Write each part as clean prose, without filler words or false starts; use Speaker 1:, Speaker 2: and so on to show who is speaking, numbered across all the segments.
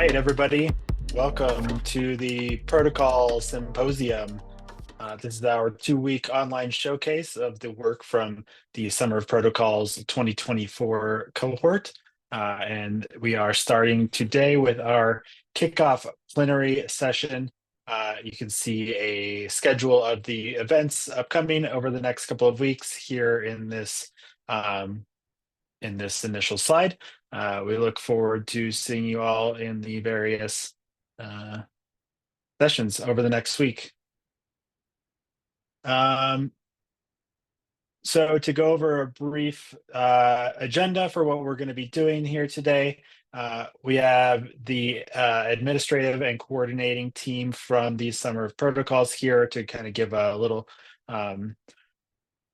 Speaker 1: right, everybody. Welcome to the Protocol Symposium. This is our 2-week online showcase of the work from the Summer of Protocols 2024 cohort. And we are starting today with our kickoff plenary session. You can see a schedule of the events upcoming over the next couple of weeks here in this initial slide. We look forward to seeing you all in the various sessions over the next week. So to go over a brief agenda for what we're going to be doing here today, we have the administrative and coordinating team from the Summer of Protocols here to kind of give a little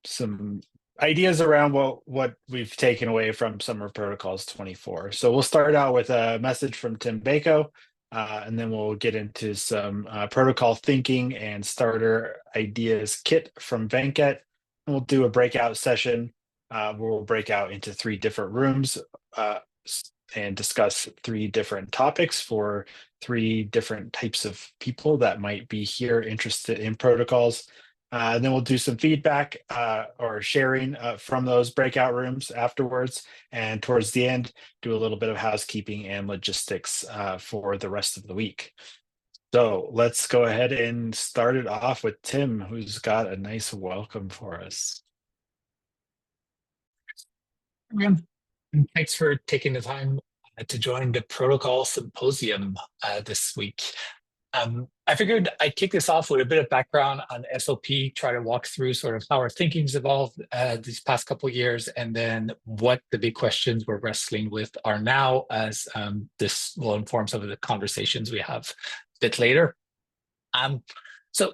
Speaker 1: some ideas around what we've taken away from Summer of Protocols 24. So we'll start out with a message from Tim Beiko, and then we'll get into some protocol thinking and starter ideas kit from Venkat. And we'll do a breakout session where we'll break out into 3 different rooms and discuss 3 different topics for 3 different types of people that might be here interested in protocols. And then we'll do some feedback or sharing from those breakout rooms afterwards. And towards the end, do a little bit of housekeeping and logistics for the rest of the week. So let's go ahead and start it off with Tim, who's got a nice welcome for us.
Speaker 2: And thanks for taking the time to join the Protocol Symposium this week. I figured I'd kick this off with a bit of background on SOP, try to walk through sort of how our thinking's evolved these past couple of years, and then what the big questions we're wrestling with are now, as this will inform some of the conversations we have a bit later. So,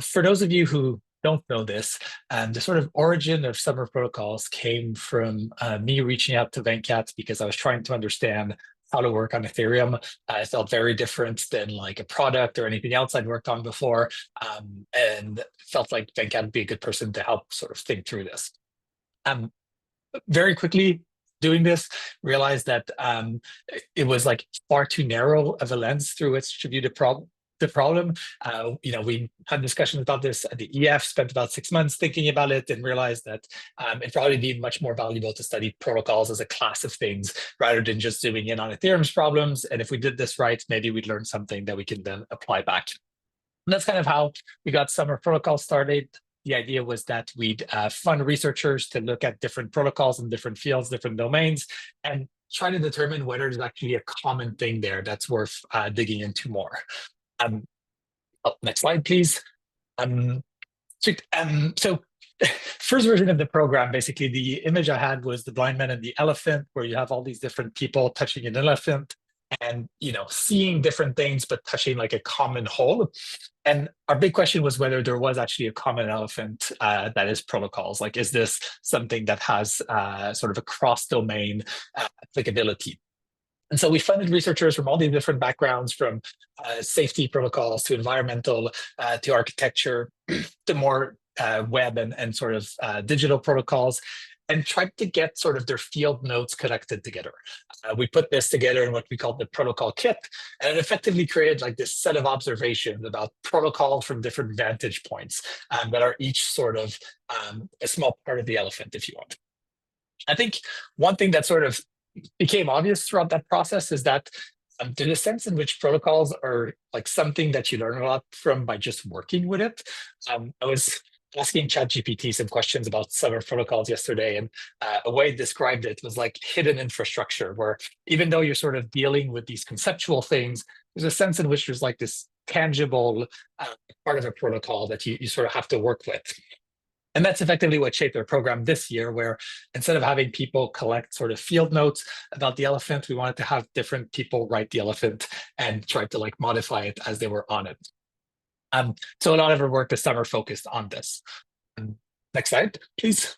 Speaker 2: for those of you who don't know this, the sort of origin of Summer Protocols came from me reaching out to Venkat because I was trying to understand how to work on Ethereum. It felt very different than like a product or anything else I'd worked on before, and felt like Venkat would be a good person to help sort of think through this. Very quickly doing this, realized that it was like far too narrow of a lens through which to view the problem. We had discussions about this at the EF, spent about 6 months thinking about it, and realized that it'd probably be much more valuable to study protocols as a class of things rather than just zooming in on Ethereum's problems. And if we did this right, maybe we'd learn something that we can then apply back. And that's kind of how we got Summer Protocol started. The idea was that we'd fund researchers to look at different protocols in different fields, different domains, and try to determine whether there's actually a common thing there that's worth digging into more. Next slide, please. So first version of the program, basically the image I had was the blind man and the elephant, where you have all these different people touching an elephant and, seeing different things, but touching like a common whole. And our big question was whether there was actually a common elephant that is protocols. Like, is this something that has sort of a cross-domain applicability? And so we funded researchers from all these different backgrounds, from safety protocols to environmental to architecture to more web and sort of digital protocols, and tried to get sort of their field notes collected together. We put this together in what we called the protocol kit, and it effectively created like this set of observations about protocols from different vantage points that are each sort of a small part of the elephant, if you want. I think one thing that sort of became obvious throughout that process is that there's a sense in which protocols are like something that you learn a lot from by just working with it. I was asking ChatGPT some questions about Summer Protocols yesterday, and a way it described it was like hidden infrastructure, where even though you're sort of dealing with these conceptual things, there's a sense in which there's like this tangible part of a protocol that you sort of have to work with. And that's effectively what shaped our program this year, where instead of having people collect sort of field notes about the elephant, we wanted to have different people write the elephant and try to like modify it as they were on it. So a lot of our work this summer focused on this. Next slide, please.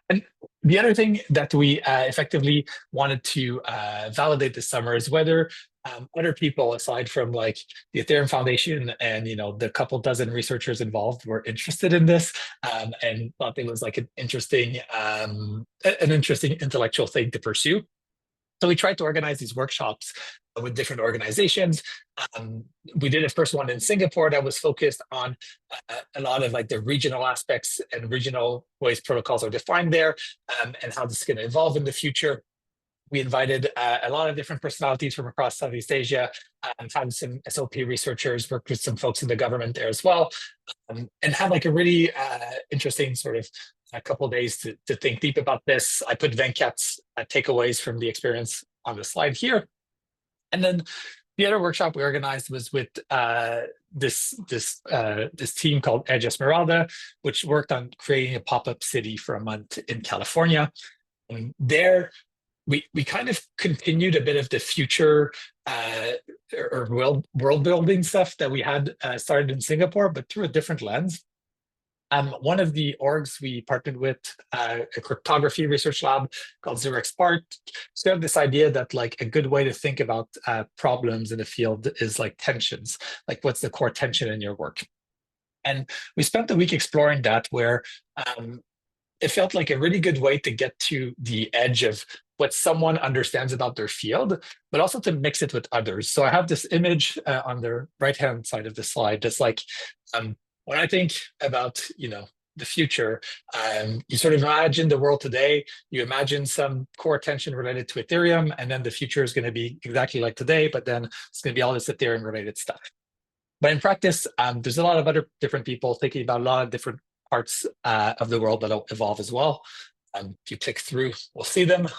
Speaker 2: And the other thing that we effectively wanted to validate this summer is whether other people, aside from like the Ethereum Foundation and the couple dozen researchers involved, were interested in this and thought it was like an interesting intellectual thing to pursue. So we tried to organize these workshops with different organizations. We did a first one in Singapore that was focused on a lot of like the regional aspects and regional ways protocols are defined there, and how this is going to evolve in the future. We invited a lot of different personalities from across Southeast Asia, and had some SOP researchers, worked with some folks in the government there as well, and had like a really interesting sort of a couple of days to think deep about this. I put Venkat's takeaways from the experience on the slide here. And then the other workshop we organized was with this team called Edge Esmeralda, which worked on creating a pop-up city for a month in California. And there, we kind of continued a bit of the future or world building stuff that we had started in Singapore, but through a different lens. One of the orgs we partnered with, a cryptography research lab called Zurich Spark, so this idea that like a good way to think about problems in the field is like tensions, like what's the core tension in your work? And we spent the week exploring that, where it felt like a really good way to get to the edge of what someone understands about their field, but also to mix it with others. So I have this image on the right-hand side of the slide that's like, when I think about, the future, you sort of imagine the world today, you imagine some core tension related to Ethereum, and then the future is going to be exactly like today, but then it's going to be all this Ethereum related stuff. But in practice, there's a lot of other different people thinking about a lot of different parts of the world that'll evolve as well. If you click through, we'll see them.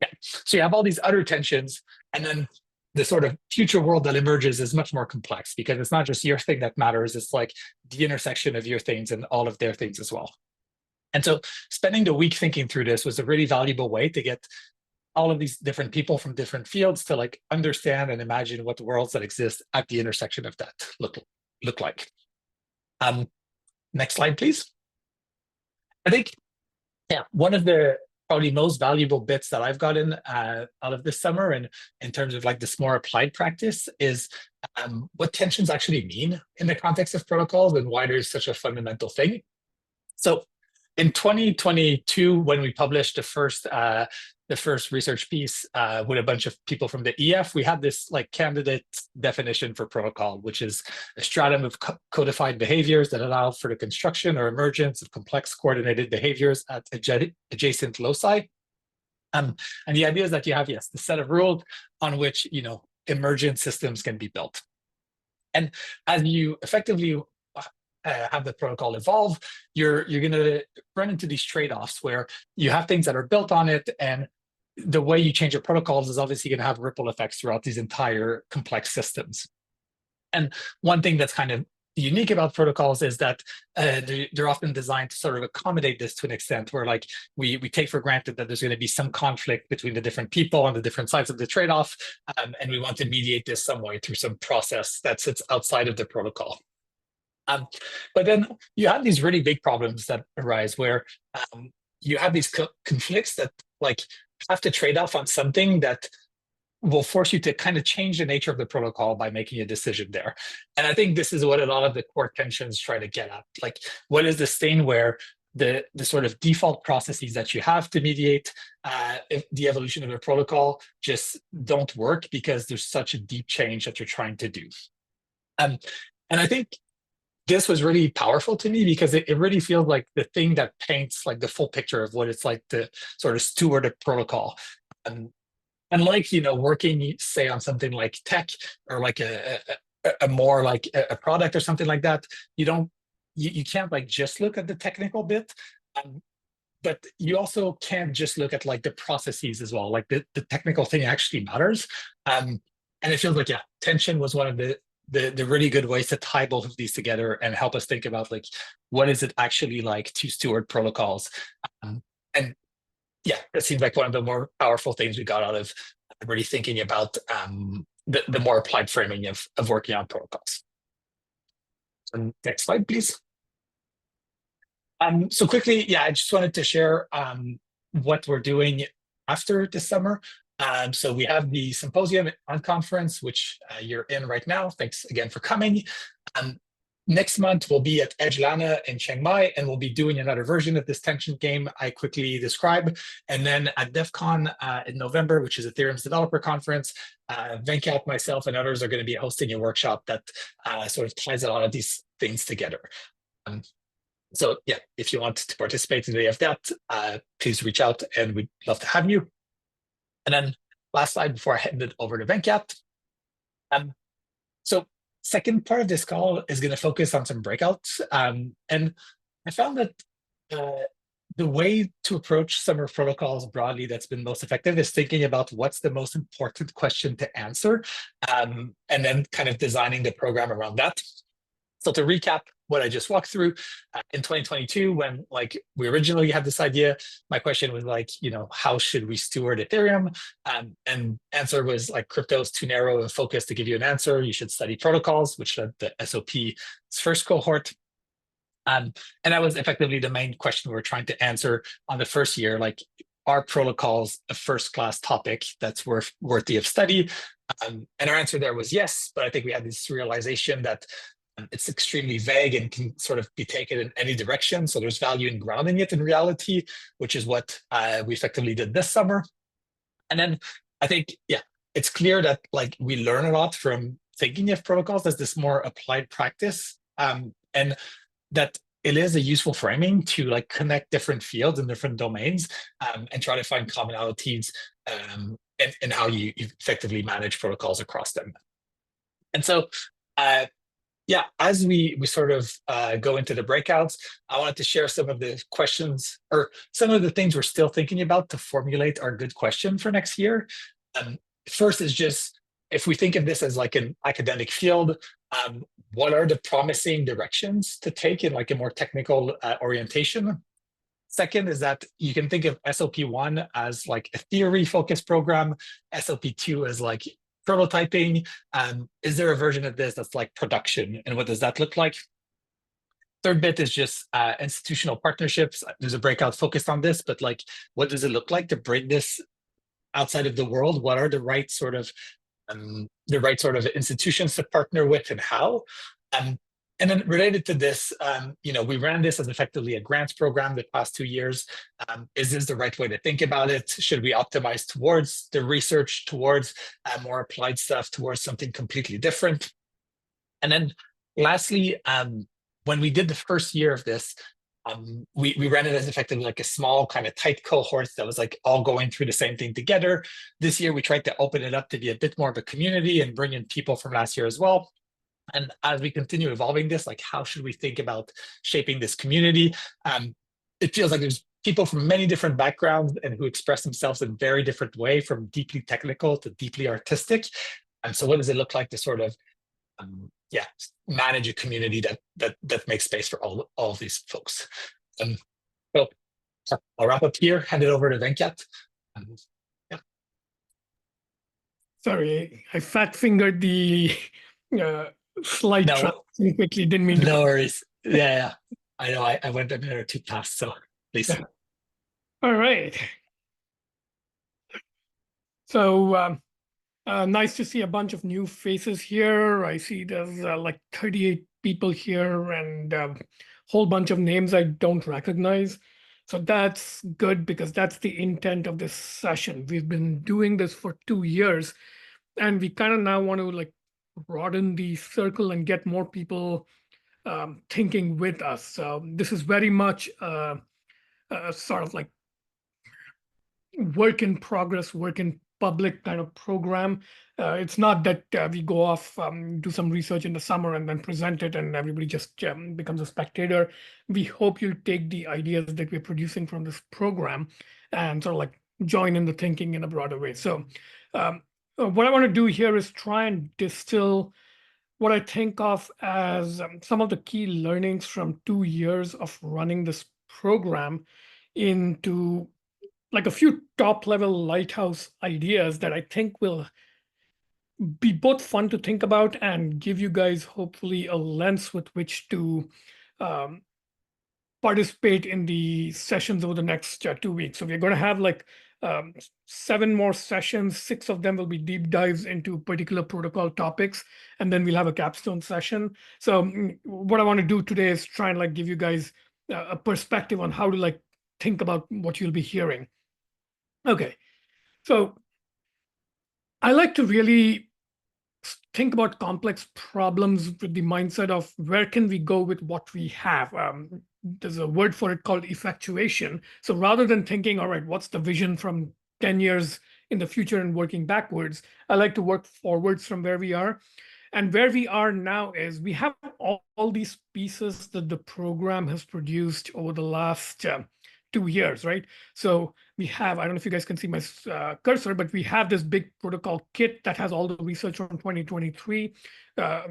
Speaker 2: Yeah. So you have all these other tensions, and then the sort of future world that emerges is much more complex, because it's not just your thing that matters, it's like the intersection of your things and all of their things as well. And so spending the week thinking through this was a really valuable way to get all of these different people from different fields to like understand and imagine what the worlds that exist at the intersection of that look like. Next slide, please. I think, yeah, one of the probably most valuable bits that I've gotten out of this summer, and in terms of like this more applied practice, is what tensions actually mean in the context of protocols and why there's such a fundamental thing. So in 2022, when we published the first research piece with a bunch of people from the EF, we had this like candidate definition for protocol, which is a stratum of codified behaviors that allow for the construction or emergence of complex coordinated behaviors at adjacent loci. And the idea is that you have, yes, the set of rules on which, emergent systems can be built. And as you effectively have the protocol evolve, you're going to run into these trade-offs where you have things that are built on it, and the way you change your protocols is obviously going to have ripple effects throughout these entire complex systems. And one thing that's kind of unique about protocols is that they're often designed to sort of accommodate this to an extent, where like we take for granted that there's going to be some conflict between the different people on the different sides of the trade-off, and we want to mediate this some way through some process that sits outside of the protocol. But then you have these really big problems that arise where you have these conflicts that like have to trade off on something that will force you to kind of change the nature of the protocol by making a decision there. And I think this is what a lot of the core tensions try to get at. Like, what is this thing where the sort of default processes that you have to mediate if the evolution of a protocol just don't work because there's such a deep change that you're trying to do. And I think this was really powerful to me because it really feels like the thing that paints like the full picture of what it's like to sort of steward a protocol. And like, working, say, on something like tech or like a more like a product or something like that, you can't like just look at the technical bit, but you also can't just look at like the processes as well. Like the technical thing actually matters. And it feels like, yeah, tension was one of the really good ways to tie both of these together and help us think about like, what is it actually like to steward protocols? And yeah, it seems like one of the more powerful things we got out of really thinking about the more applied framing of working on protocols. So next slide, please. So quickly, yeah, I just wanted to share what we're doing after this summer. So we have the symposium on conference, which you're in right now. Thanks again for coming. Next month, we'll be at Edgelana in Chiang Mai, and we'll be doing another version of this tension game I quickly describe. And then at DEF CON in November, which is Ethereum's developer conference, Venkat, myself, and others are going to be hosting a workshop that sort of ties a lot of these things together. So yeah, if you want to participate in any of that, please reach out and we'd love to have you. And then last slide before I hand it over to Venkat. So second part of this call is going to focus on some breakouts. And I found that the way to approach summer protocols broadly that's been most effective is thinking about what's the most important question to answer, and then kind of designing the program around that. So to recap what I just walked through, in 2022, when we originally had this idea, my question was how should we steward Ethereum? And answer was crypto is too narrow a focus to give you an answer. You should study protocols, which led the SOP's first cohort. And that was effectively the main question we were trying to answer on the first year, are protocols a first-class topic that's worthy of study? And our answer there was yes, but I think we had this realization that it's extremely vague and can sort of be taken in any direction. So there's value in grounding it in reality, which is what we effectively did this summer. And then I think, yeah, it's clear that we learn a lot from thinking of protocols as this more applied practice, and that it is a useful framing to connect different fields and different domains, and try to find commonalities in how you effectively manage protocols across them. And so, yeah, as we sort of go into the breakouts, I wanted to share some of the questions or some of the things we're still thinking about to formulate our good question for next year. First is just, if we think of this as an academic field, what are the promising directions to take in a more technical orientation? Second is that you can think of SOP1 as a theory-focused program, SOP2 as prototyping. Is there a version of this that's production, and what does that look like? Third bit is just institutional partnerships. There's a breakout focused on this, but what does it look like to bring this outside of the world? What are the right sort of institutions to partner with, and how? And then related to this, we ran this as effectively a grants program the past 2 years. Is this the right way to think about it? Should we optimize towards the research, towards more applied stuff, towards something completely different? And then lastly, when we did the first year of this, we ran it as effectively a small kind of tight cohort that was all going through the same thing together. This year, we tried to open it up to be a bit more of a community and bring in people from last year as well. And as we continue evolving this, how should we think about shaping this community? It feels like there's people from many different backgrounds and who express themselves in very different way, from deeply technical to deeply artistic. And so what does it look like to sort of, manage a community that makes space for all of these folks? So I'll wrap up here, hand it over to Venkat.
Speaker 3: Sorry, I fat-fingered the slide transition quickly. Didn't mean to.
Speaker 2: No worries. Yeah. I know I went a minute or two past, so please.
Speaker 3: Yeah. All right. So nice to see a bunch of new faces here. I see there's 38 people here and a whole bunch of names I don't recognize. So that's good, because that's the intent of this session. We've been doing this for 2 years, and we kind of now want to broaden the circle and get more people thinking with us. So this is very much sort of work in progress, work in public kind of program. It's not that we go off, do some research in the summer and then present it and everybody just becomes a spectator. We hope you'll take the ideas that we're producing from this program and sort of join in the thinking in a broader way. So what I want to do here is try and distill what I think of as some of the key learnings from 2 years of running this program into a few top level lighthouse ideas that I think will be both fun to think about and give you guys hopefully a lens with which to participate in the sessions over the next 2 weeks. So we're going to have 7 more sessions, 6 of them will be deep dives into particular protocol topics, and then we'll have a capstone session. So what I want to do today is try and like give you guys a perspective on how to like think about what you'll be hearing. Okay, so I like to really think about complex problems with the mindset of where can we go with what we have. There's a word for it called effectuation. So rather than thinking, all right, what's the vision from 10 years in the future and working backwards, I like to work forwards from where we are. And where we are now is we have all these pieces that the program has produced over the last 2 years, right? So we have, I don't know if you guys can see my cursor, but we have this big protocol kit that has all the research from 2023.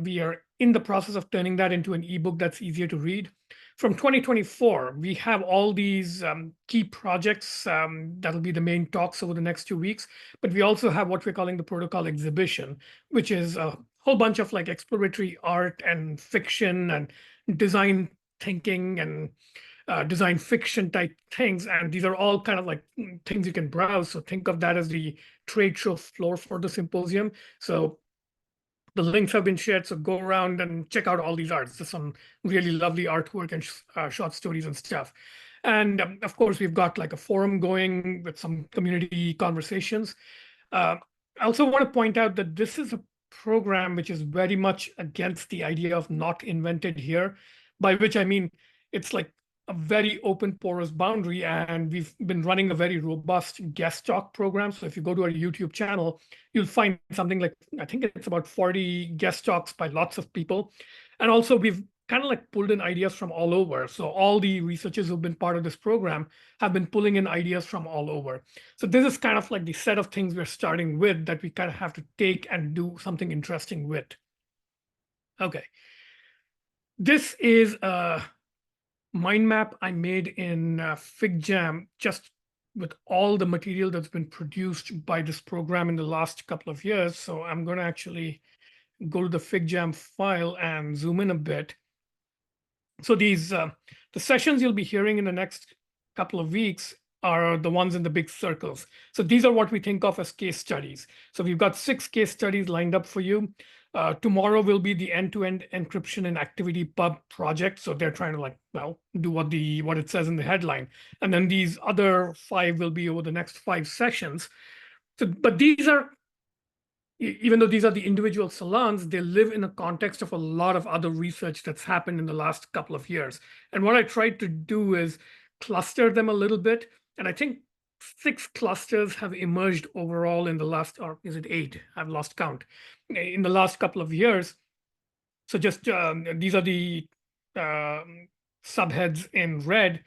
Speaker 3: We are in the process of turning that into an ebook that's easier to read. From 2024, we have all these key projects that'll be the main talks over the next 2 weeks. But we also have what we're calling the protocol exhibition, which is a whole bunch of like exploratory art and fiction and design thinking and design fiction type things. And these are all kind of like things you can browse. So think of that as the trade show floor for the symposium. So the links have been shared. So go around and check out all these arts. There's some really lovely artwork and short stories and stuff. And of course, we've got like a forum going with some community conversations. I also want to point out that this is a program which is very much against the idea of not invented here, by which I mean it's like a very open porous boundary, and we've been running a very robust guest talk program. So if you go to our YouTube channel, you'll find something like, I think it's about 40 guest talks by lots of people. And also we've kind of like pulled in ideas from all over. So all the researchers who've been part of this program have been pulling in ideas from all over. So this is kind of like the set of things we're starting with that we kind of have to take and do something interesting with. Okay. This is a mind map I made in FigJam, just with all the material that's been produced by this program in the last couple of years. So I'm going to actually go to the FigJam file and zoom in a bit. So these the sessions you'll be hearing in the next couple of weeks are the ones in the big circles. So these are what we think of as case studies. So we've got 6 case studies lined up for you. Tomorrow will be the end-to-end encryption and ActivityPub project. So they're trying to like, well, do what it says in the headline. And then these other 5 will be over the next 5 sessions. So, but these are, even though these are the individual salons, they live in a context of a lot of other research that's happened in the last couple of years. And what I tried to do is cluster them a little bit. And I think 6 clusters have emerged overall in the last, or is it 8? I've lost count, in the last couple of years. So just these are the subheads in red,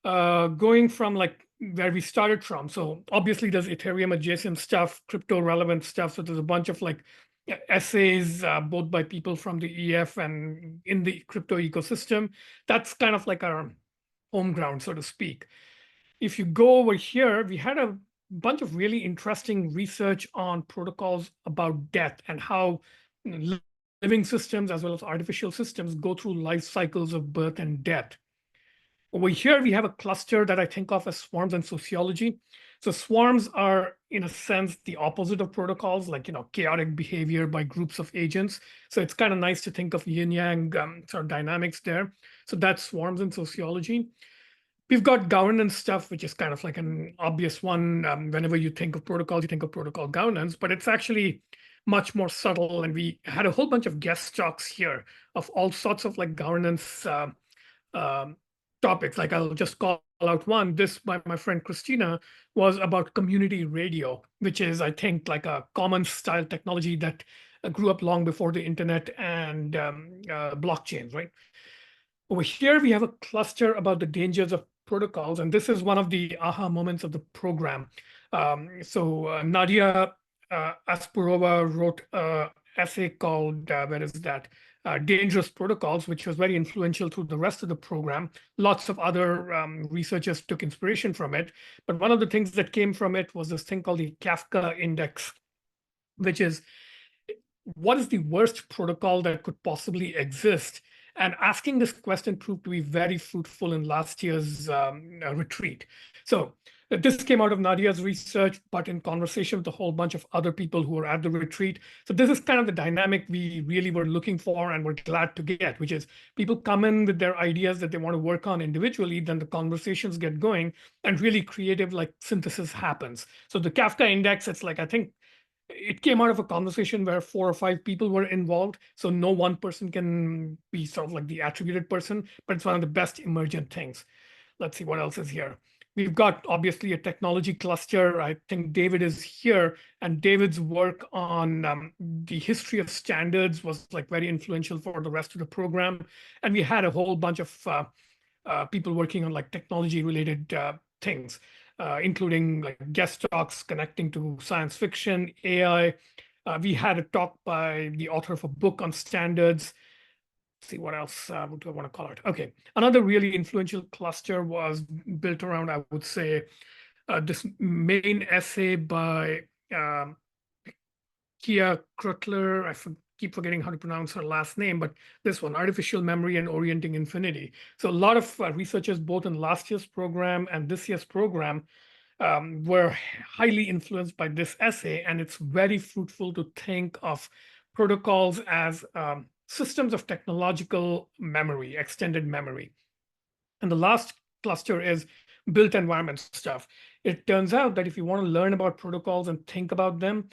Speaker 3: going from like where we started from. So obviously there's Ethereum adjacent stuff, crypto relevant stuff. So there's a bunch of like essays, both by people from the EF and in the crypto ecosystem. That's kind of like our home ground, so to speak. If you go over here, we had a bunch of really interesting research on protocols about death and how living systems as well as artificial systems go through life cycles of birth and death. Over here, we have a cluster that I think of as swarms and sociology. So swarms are, in a sense, the opposite of protocols, like, chaotic behavior by groups of agents. So it's kind of nice to think of yin-yang sort of dynamics there. So that's swarms and sociology. We've got governance stuff, which is kind of like an obvious one. Whenever you think of protocols, you think of protocol governance, but it's actually much more subtle. And we had a whole bunch of guest talks here of all sorts of like governance topics. Like I'll just call out one. This by my friend Christina was about community radio, which is, I think, like a common style technology that grew up long before the internet and blockchains, right? Over here, we have a cluster about the dangers of protocols, and this is one of the aha moments of the program. So Nadia Aspurova wrote an essay called, where is that? Dangerous Protocols, which was very influential through the rest of the program. Lots of other researchers took inspiration from it. But one of the things that came from it was this thing called the Kafka Index, which is what is the worst protocol that could possibly exist? And asking this question proved to be very fruitful in last year's retreat. So this came out of Nadia's research, but in conversation with a whole bunch of other people who were at the retreat. So this is kind of the dynamic we really were looking for and we're glad to get, which is people come in with their ideas that they want to work on individually, then the conversations get going and really creative like synthesis happens. So the Kafka index, it's like, I think it came out of a conversation where 4 or 5 people were involved. So no one person can be sort of like the attributed person, but it's one of the best emergent things. Let's see what else is here. We've got obviously a technology cluster. I think David is here, and David's work on the history of standards was like very influential for the rest of the program. And we had a whole bunch of people working on like technology related things, including like guest talks connecting to science fiction, AI. We had a talk by the author of a book on standards. See what else what do I want to call it? Okay, another really influential cluster was built around, I would say, this main essay by Kia Krutler. Keep forgetting how to pronounce her last name, but this one, Artificial Memory and Orienting Infinity. So a lot of researchers, both in last year's program and this year's program, were highly influenced by this essay, and it's very fruitful to think of protocols as systems of technological memory, extended memory. And the last cluster is built environment stuff. It turns out that if you want to learn about protocols and think about them,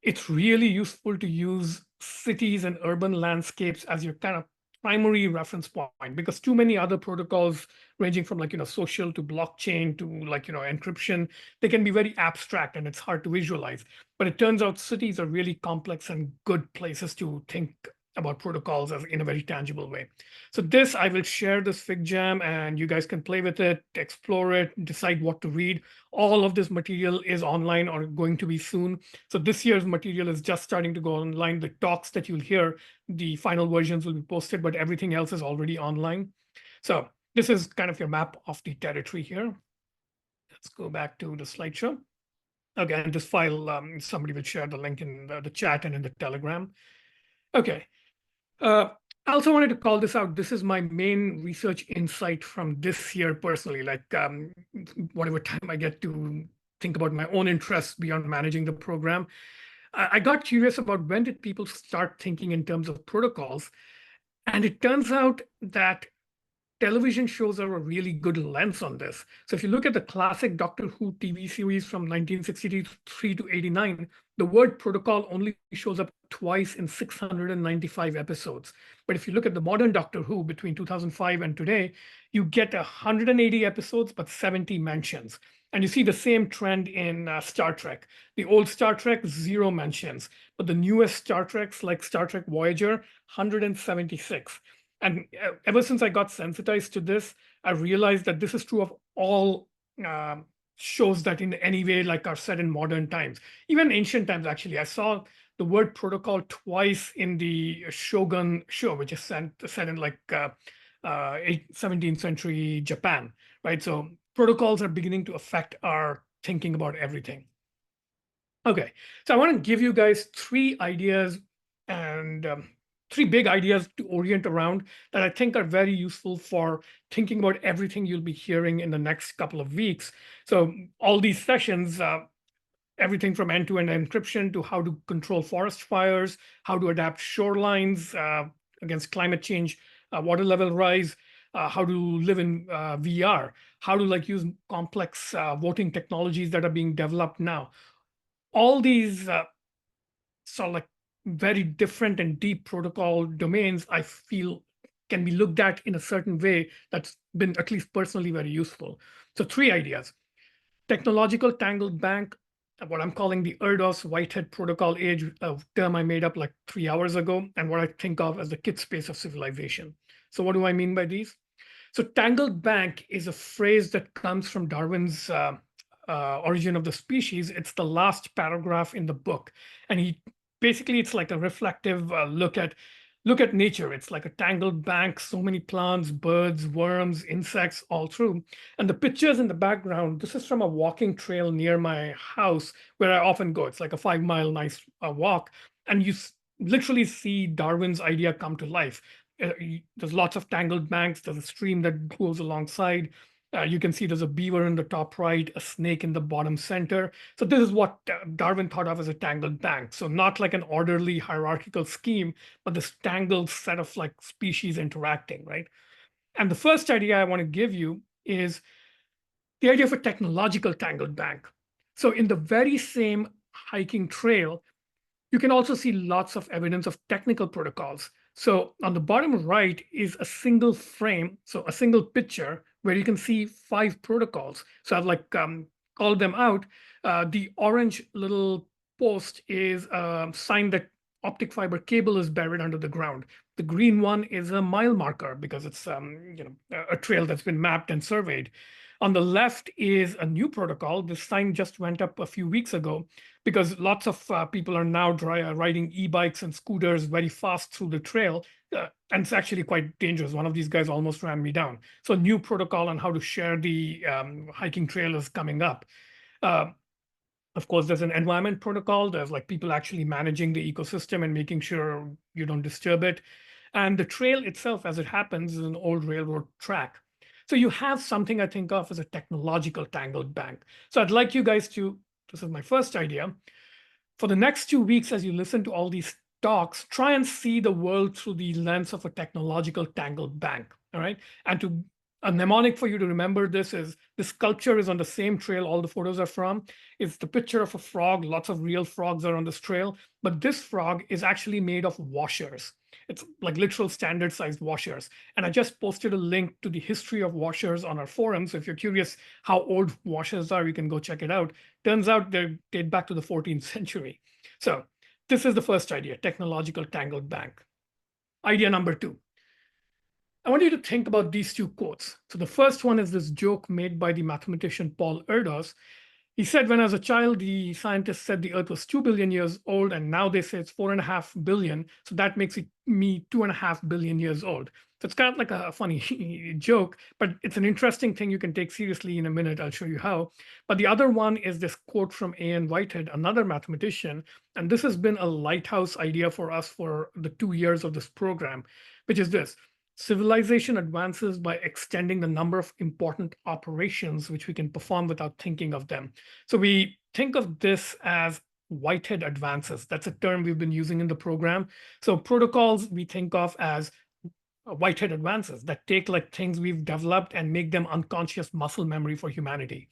Speaker 3: it's really useful to use cities and urban landscapes as your kind of primary reference point, because too many other protocols ranging from like, social to blockchain to like, encryption, they can be very abstract and it's hard to visualize. But it turns out cities are really complex and good places to think about protocols as in a very tangible way. So this, I will share this FigJam and you guys can play with it, explore it, decide what to read. All of this material is online or going to be soon. So this year's material is just starting to go online. The talks that you'll hear, the final versions will be posted, but everything else is already online. So this is kind of your map of the territory here. Let's go back to the slideshow. Okay, and this file, somebody will share the link in the chat and in the Telegram. Okay. I also wanted to call this out. This is my main research insight from this year personally, like whatever time I get to think about my own interests beyond managing the program. I got curious about when did people start thinking in terms of protocols? And it turns out that television shows are a really good lens on this. So if you look at the classic Doctor Who TV series from 1963 to 89, the word protocol only shows up twice in 695 episodes. But if you look at the modern Doctor Who between 2005 and today, you get 180 episodes, but 70 mentions. And you see the same trend in Star Trek. The old Star Trek, 0 mentions. But the newest Star Treks, like Star Trek Voyager, 176. And ever since I got sensitized to this, I realized that this is true of all shows that in any way like are set in modern times. Even ancient times, actually. I saw the word protocol twice in the Shogun show, which is set in like 17th century Japan, right? So protocols are beginning to affect our thinking about everything. Okay, so I want to give you guys 3 ideas and 3 big ideas to orient around that I think are very useful for thinking about everything you'll be hearing in the next couple of weeks. So all these sessions, everything from end-to-end encryption to how to control forest fires, how to adapt shorelines against climate change, water level rise, how to live in VR, how to like use complex voting technologies that are being developed now. All these sort of like very different and deep protocol domains, I feel can be looked at in a certain way that's been at least personally very useful. So 3 ideas. Technological tangled bank, what I'm calling the Erdos-Whitehead protocol age, a term I made up like 3 hours ago, and what I think of as the Kitspace of civilization. So what do I mean by these? So tangled bank is a phrase that comes from Darwin's Origin of the Species. It's the last paragraph in the book. And basically it's like a reflective look at nature. It's like a tangled bank, so many plants, birds, worms, insects all through. And the pictures in the background, this is from a walking trail near my house where I often go. It's like a 5-mile nice walk. And you literally see Darwin's idea come to life. there's lots of tangled banks. There's a stream that goes alongside. You can see there's a beaver in the top right, a snake in the bottom center. So this is what Darwin thought of as a tangled bank. So not like an orderly hierarchical scheme, but this tangled set of like species interacting, right? And the first idea I want to give you is the idea of a technological tangled bank. So in the very same hiking trail, you can also see lots of evidence of technical protocols. So on the bottom right is a single frame, so a single picture where you can see 5 protocols. So I've like called them out. The orange little post is a sign that optic fiber cable is buried under the ground. The green one is a mile marker because it's a trail that's been mapped and surveyed. On the left is a new protocol. This sign just went up a few weeks ago because lots of people are now riding e-bikes and scooters very fast through the trail. And it's actually quite dangerous. One of these guys almost ran me down. So new protocol on how to share the hiking trail is coming up. Of course, there's an environment protocol. There's like people actually managing the ecosystem and making sure you don't disturb it. And the trail itself, as it happens, is an old railroad track. So you have something I think of as a technological tangled bank. So I'd like you guys to, this is my first idea, for the next 2 weeks, as you listen to all these talks, try and see the world through the lens of a technological tangled bank, all right? And a mnemonic for you to remember this is, the sculpture is on the same trail all the photos are from. It's the picture of a frog. Lots of real frogs are on this trail, but this frog is actually made of washers. It's like literal standard sized washers. And I just posted a link to the history of washers on our forum. So if you're curious how old washers are, you can go check it out. Turns out they date back to the 14th century. So this is the first idea, technological tangled bank. Idea number 2. I want you to think about these 2 quotes. So the first one is this joke made by the mathematician Paul Erdos. He said, when I was a child, the scientists said the Earth was 2 billion years old, and now they say it's 4.5 billion. So that makes me 2.5 billion years old. So it's kind of like a funny joke, but it's an interesting thing you can take seriously in a minute. I'll show you how. But the other one is this quote from Whitehead, another mathematician. And this has been a lighthouse idea for us for the 2 years of this program, which is this. Civilization advances by extending the number of important operations which we can perform without thinking of them. So we think of this as Whitehead advances. That's a term we've been using in the program. So protocols we think of as Whitehead advances that take like things we've developed and make them unconscious muscle memory for humanity.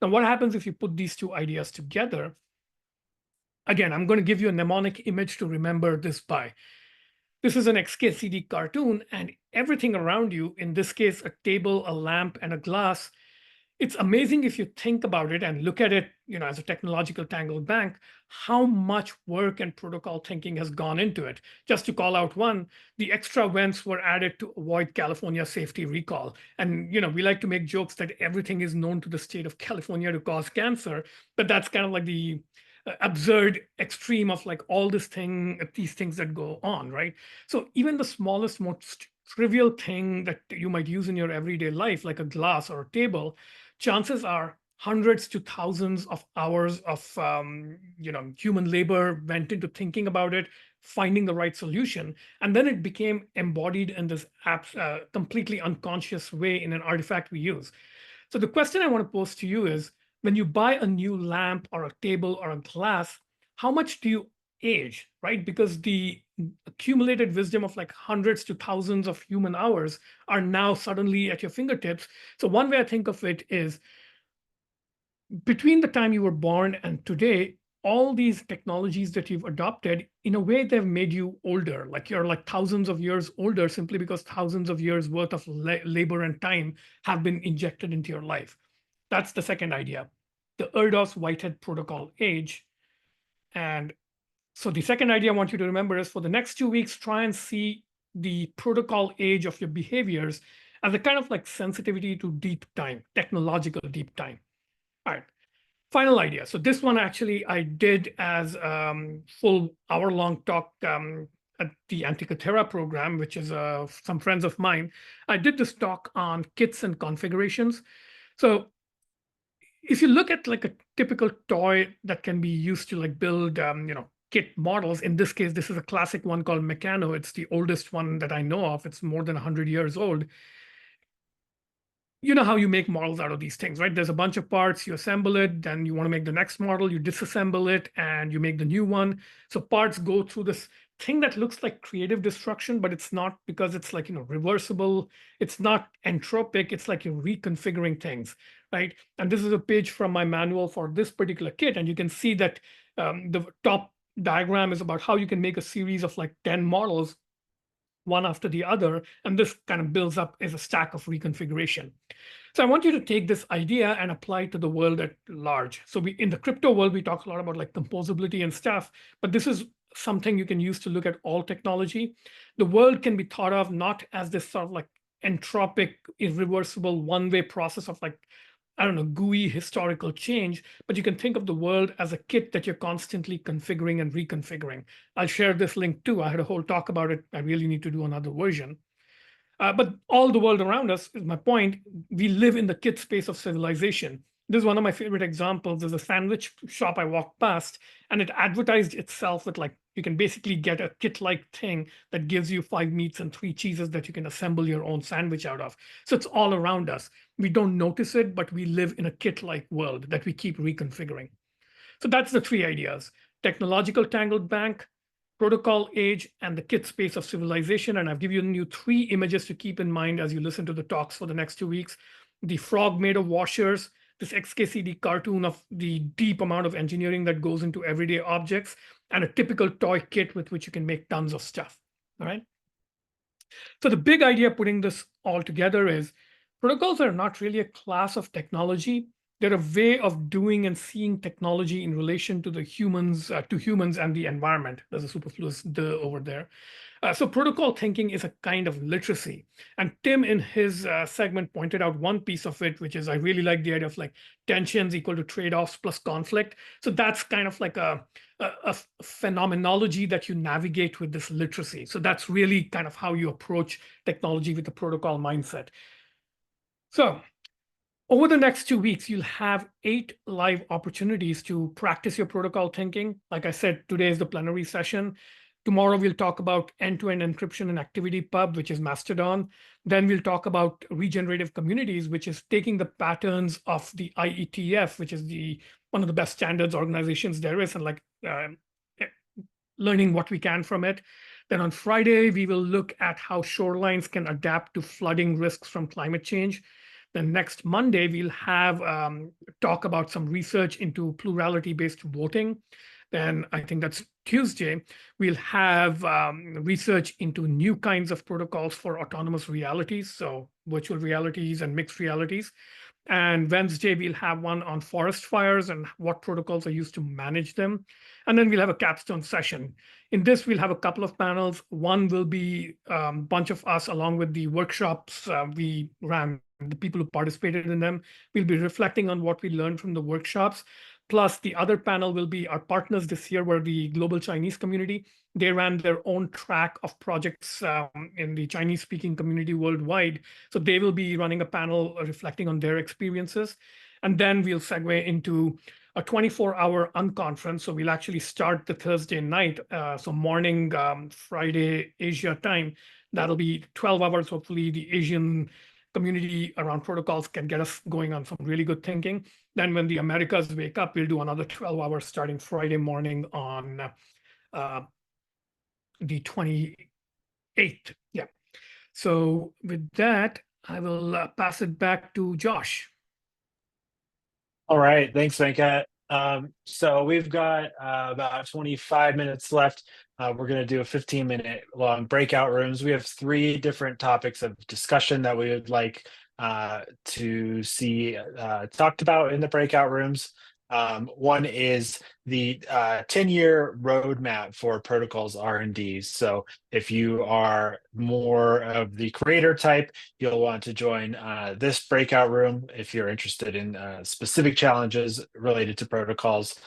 Speaker 3: Now, what happens if you put these 2 ideas together? Again, I'm going to give you a mnemonic image to remember this by. This is an XKCD cartoon, and everything around you, in this case, a table, a lamp, and a glass, it's amazing if you think about it and look at it, as a technological tangled bank, how much work and protocol thinking has gone into it. Just to call out one, the extra vents were added to avoid California safety recall. And, we like to make jokes that everything is known to the state of California to cause cancer, but that's kind of like the absurd extreme of like all these things that go on, right? So even the smallest, most trivial thing that you might use in your everyday life, like a glass or a table, chances are hundreds to thousands of hours of human labor went into thinking about it, finding the right solution, and then it became embodied in this completely unconscious way in an artifact we use. So the question I want to pose to you is, when you buy a new lamp or a table or a glass, how much do you age, right? Because the accumulated wisdom of like hundreds to thousands of human hours are now suddenly at your fingertips. So one way I think of it is, between the time you were born and today, all these technologies that you've adopted, in a way, they've made you older. Like you're like thousands of years older simply because thousands of years worth of labor and time have been injected into your life. That's the second idea, the Erdos-Whitehead protocol age. And so the second idea I want you to remember is, for the next 2 weeks, try and see the protocol age of your behaviors as a kind of like sensitivity to deep time, technological deep time. All right, final idea. So this one actually I did as full hour-long talk at the Antikythera program, which is some friends of mine. I did this talk on kits and configurations. So if you look at like a typical toy that can be used to like build, Kit models. In this case, this is a classic one called Meccano. It's the oldest one that I know of. It's more than 100 years old. You know how you make models out of these things, right? There's a bunch of parts, you assemble it, then you want to make the next model, you disassemble it, and you make the new one. So parts go through this thing that looks like creative destruction, but it's not, because it's like, reversible. It's not entropic. It's like you're reconfiguring things, right? And this is a page from my manual for this particular kit. And you can see that the top diagram is about how you can make a series of like 10 models, one after the other, and this kind of builds up as a stack of reconfiguration. So I want you to take this idea and apply it to the world at large. So in the crypto world, we talk a lot about like composability and stuff, but this is something you can use to look at all technology. The world can be thought of not as this sort of like entropic, irreversible, one-way process of like, I don't know, GUI historical change, but you can think of the world as a kit that you're constantly configuring and reconfiguring. I'll share this link too. I had a whole talk about it. I really need to do another version. But all the world around us, is my point, we live in the kit space of civilization. This is one of my favorite examples. There's a sandwich shop I walked past, and it advertised itself with like, you can basically get a kit-like thing that gives you 5 meats and 3 cheeses that you can assemble your own sandwich out of. So it's all around us. We don't notice it, but we live in a kit-like world that we keep reconfiguring. So that's the 3 ideas: technological tangled bank, protocol age, and the kit space of civilization. And I've given you 3 images to keep in mind as you listen to the talks for the next 2 weeks. The frog made of washers, this XKCD cartoon of the deep amount of engineering that goes into everyday objects, and a typical toy kit with which you can make tons of stuff, all right? So the big idea putting this all together is protocols are not really a class of technology. They're a way of doing and seeing technology in relation to the humans, and the environment. There's a superfluous "the" over there. So protocol thinking is a kind of literacy. And Tim in his segment pointed out one piece of it, which is, I really like the idea of like tensions equal to trade-offs plus conflict. So that's kind of like a phenomenology that you navigate with this literacy. So that's really kind of how you approach technology with the protocol mindset. So over the next 2 weeks, you'll have 8 live opportunities to practice your protocol thinking. Like I said, today is the plenary session. Tomorrow, we'll talk about end-to-end encryption and ActivityPub, which is Mastodon. Then we'll talk about regenerative communities, which is taking the patterns of the IETF, which is one of the best standards organizations there is, and like learning what we can from it. Then on Friday, we will look at how shorelines can adapt to flooding risks from climate change. Then next Monday, we'll have talk about some research into plurality-based voting. Then I think that's Tuesday, we'll have research into new kinds of protocols for autonomous realities, so virtual realities and mixed realities. And Wednesday, we'll have one on forest fires and what protocols are used to manage them. And then we'll have a capstone session. In this, we'll have a couple of panels. One will be a bunch of us, along with the workshops we ran, the people who participated in them. We'll be reflecting on what we learned from the workshops. Plus, the other panel will be our partners this year were the global Chinese community. They ran their own track of projects in the Chinese-speaking community worldwide. So they will be running a panel reflecting on their experiences. And then we'll segue into a 24-hour unconference. So we'll actually start the Thursday night, so morning, Friday, Asia time. That'll be 12 hours. Hopefully, the Asian community around protocols can get us going on some really good thinking. Then when the Americas wake up, we'll do another 12 hours starting Friday morning on the 28th. Yeah. So with that, I will pass it back to Josh.
Speaker 1: All right. Thanks, Venkat. So we've got about 25 minutes left. We're going to do a 15-minute long breakout rooms. We have 3 different topics of discussion that we would like to see talked about in the breakout rooms. One is the 10-year roadmap for protocols R&D. So if you are more of the creator type, you'll want to join this breakout room. If you're interested in specific challenges related to protocols,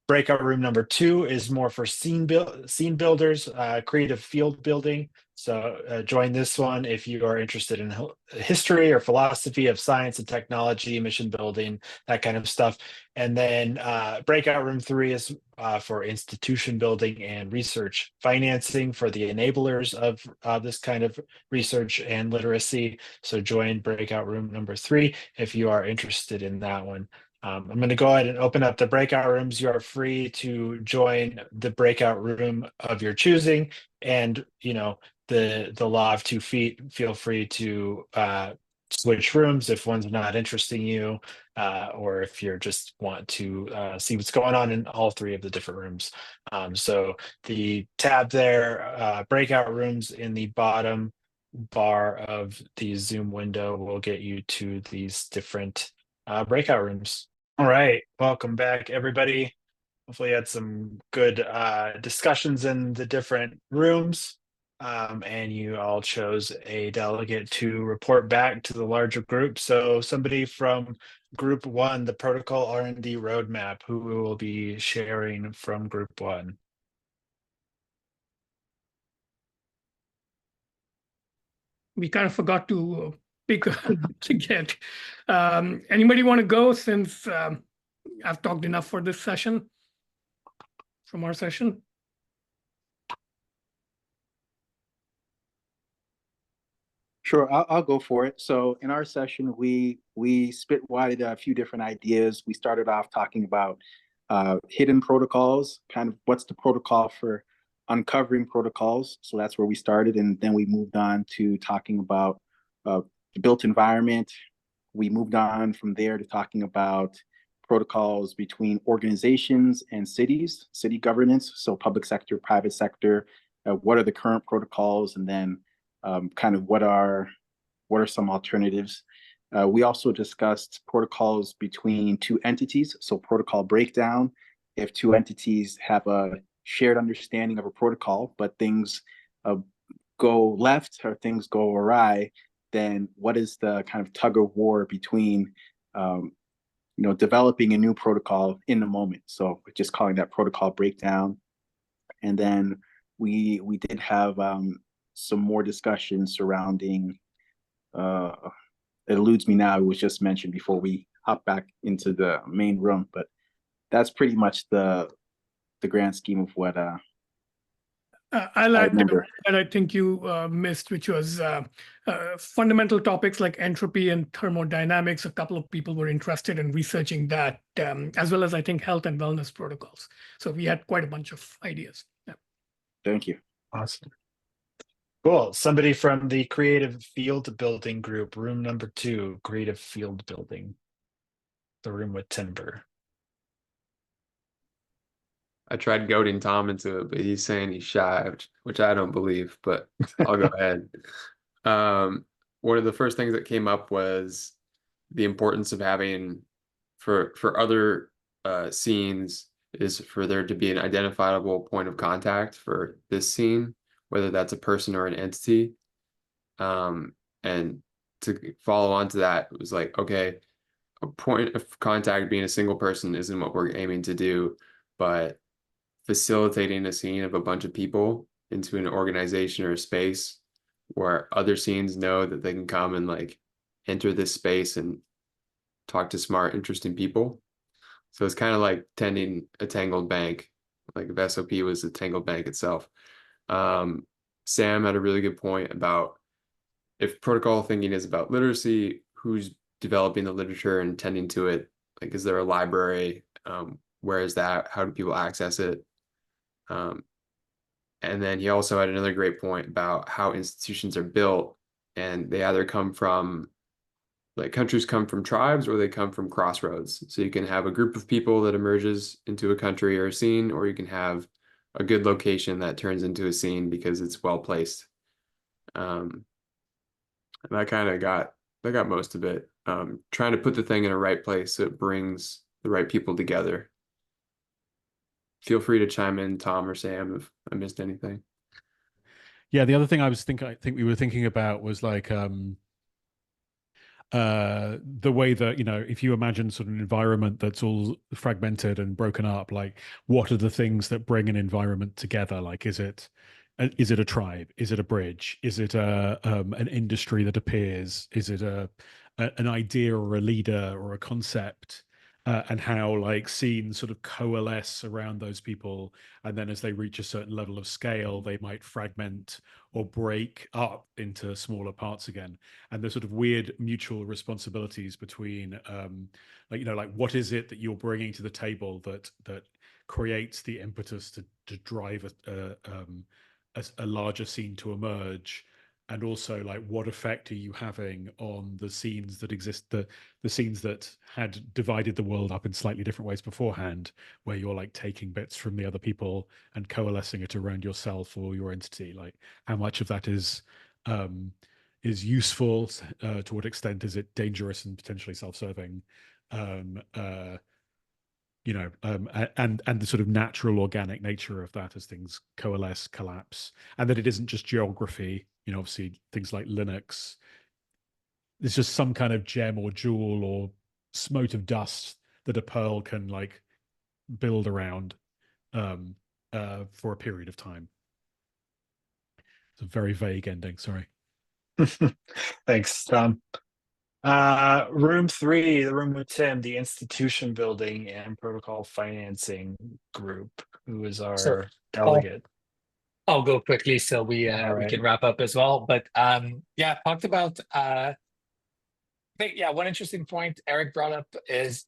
Speaker 1: Breakout room number 2 is more for scene builders, creative field building. So join this one if you are interested in history or philosophy of science and technology, mission building, that kind of stuff. And then breakout room 3 is for institution building and research financing for the enablers of this kind of research and literacy. So join breakout room number 3 if you are interested in that one. I'm going to go ahead and open up the breakout rooms. You are free to join the breakout room of your choosing, and the law of 2 feet. Feel free to switch rooms if one's not interesting you, or if you just want to see what's going on in all 3 of the different rooms. So the tab there, breakout rooms in the bottom bar of the Zoom window will get you to these different breakout rooms. All right, welcome back, everybody. Hopefully you had some good discussions in the different rooms, and you all chose a delegate to report back to the larger group. So somebody from group 1, the protocol R&D roadmap, who will be sharing from group 1?
Speaker 3: We kind of forgot to pick to get. Anybody want to go, since I've talked enough for this session, from our session?
Speaker 4: Sure, I'll go for it. So in our session, we spit-waded a few different ideas. We started off talking about hidden protocols, kind of what's the protocol for uncovering protocols. So that's where we started, and then we moved on to talking about the built environment. We moved on from there to talking about protocols between organizations and cities, city governance, so public sector, private sector. What are the current protocols, and then kind of what are some alternatives. We also discussed protocols between 2 entities, so protocol breakdown. If 2 entities have a shared understanding of a protocol, but things go left or things go awry, then what is the kind of tug of war between developing a new protocol in the moment? So we're just calling that protocol breakdown. And then we did have some more discussion surrounding, it eludes me now, it was just mentioned before we hop back into the main room, but that's pretty much the grand scheme of what
Speaker 3: I like that I think you missed, which was fundamental topics like entropy and thermodynamics. A couple of people were interested in researching that, as well as I think health and wellness protocols. So we had quite a bunch of ideas. Yeah.
Speaker 4: Thank you.
Speaker 1: Awesome. Cool. Somebody from the creative field building group, room number 2, creative field building, the room with timber.
Speaker 5: I tried goading Tom into it, but he's saying he's shy, which I don't believe, but I'll go ahead. One of the first things that came up was the importance of having, for other scenes, is for there to be an identifiable point of contact for this scene, whether that's a person or an entity. And to follow on to that, it was like, okay, a point of contact being a single person isn't what we're aiming to do, but facilitating a scene of a bunch of people into an organization or a space where other scenes know that they can come and like enter this space and talk to smart, interesting people. So it's kind of like tending a tangled bank, like if SOP was the tangled bank itself. Sam had a really good point about if protocol thinking is about literacy, who's developing the literature and tending to it? Like, is there a library? Where is that? How do people access it? And then he also had another great point about how institutions are built, and they either come from, like, countries come from tribes or they come from crossroads. So you can have a group of people that emerges into a country or a scene, or you can have a good location that turns into a scene because it's well placed. And I kind of got most of it. Trying to put the thing in a right place so it brings the right people together. Feel free to chime in, Tom or Sam, if I missed anything.
Speaker 6: Yeah, the other thing I think we were thinking about was like the way that, if you imagine sort of an environment that's all fragmented and broken up, like what are the things that bring an environment together? Like, is it a tribe? Is it a bridge? Is it an industry that appears? Is it an idea or a leader or a concept? And how like scenes sort of coalesce around those people, and then as they reach a certain level of scale, they might fragment or break up into smaller parts again. And there's sort of weird mutual responsibilities between, like what is it that you're bringing to the table that creates the impetus to drive a larger scene to emerge, and also like what effect are you having on the scenes that exist, the scenes that had divided the world up in slightly different ways beforehand, where you're like taking bits from the other people and coalescing it around yourself or your entity. Like how much of that is useful, to what extent is it dangerous and potentially self-serving, and the sort of natural organic nature of that as things coalesce, collapse, and that it isn't just geography. Obviously things like Linux, there's just some kind of gem or jewel or smote of dust that a Perl can like build around for a period of time. It's a very vague ending, sorry.
Speaker 1: Thanks, Tom. Room 3, the room with Tim, the institution building and protocol financing group. Who is our delegate?
Speaker 2: I'll go quickly so we can wrap up as well. But talked about I think one interesting point Eric brought up is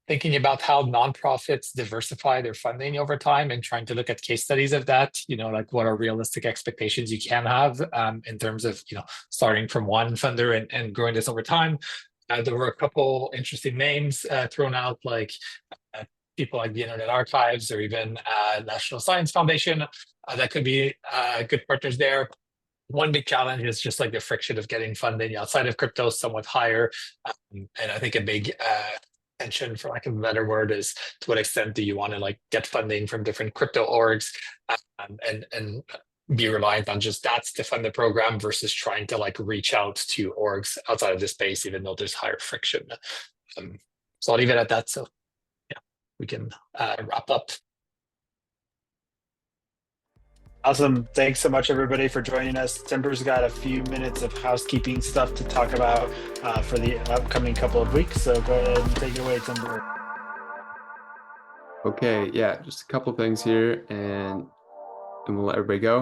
Speaker 2: thinking about how nonprofits diversify their funding over time and trying to look at case studies of that. Like what are realistic expectations you can have in terms of starting from one funder and growing this over time. There were a couple interesting names thrown out, like people like the Internet Archives or even National Science Foundation that could be good partners there. One big challenge is just like the friction of getting funding outside of crypto is somewhat higher. And I think a big tension, for lack of a better word, is to what extent do you want to like get funding from different crypto orgs and be reliant on just that to fund the program versus trying to like reach out to orgs outside of the space, even though there's higher friction. So I'll leave it at that. So we can wrap up.
Speaker 1: Awesome. Thanks so much, everybody, for joining us. Timber's got a few minutes of housekeeping stuff to talk about for the upcoming couple of weeks. So go ahead and take it away, Timber.
Speaker 5: Okay, just a couple things here, and we'll let everybody go.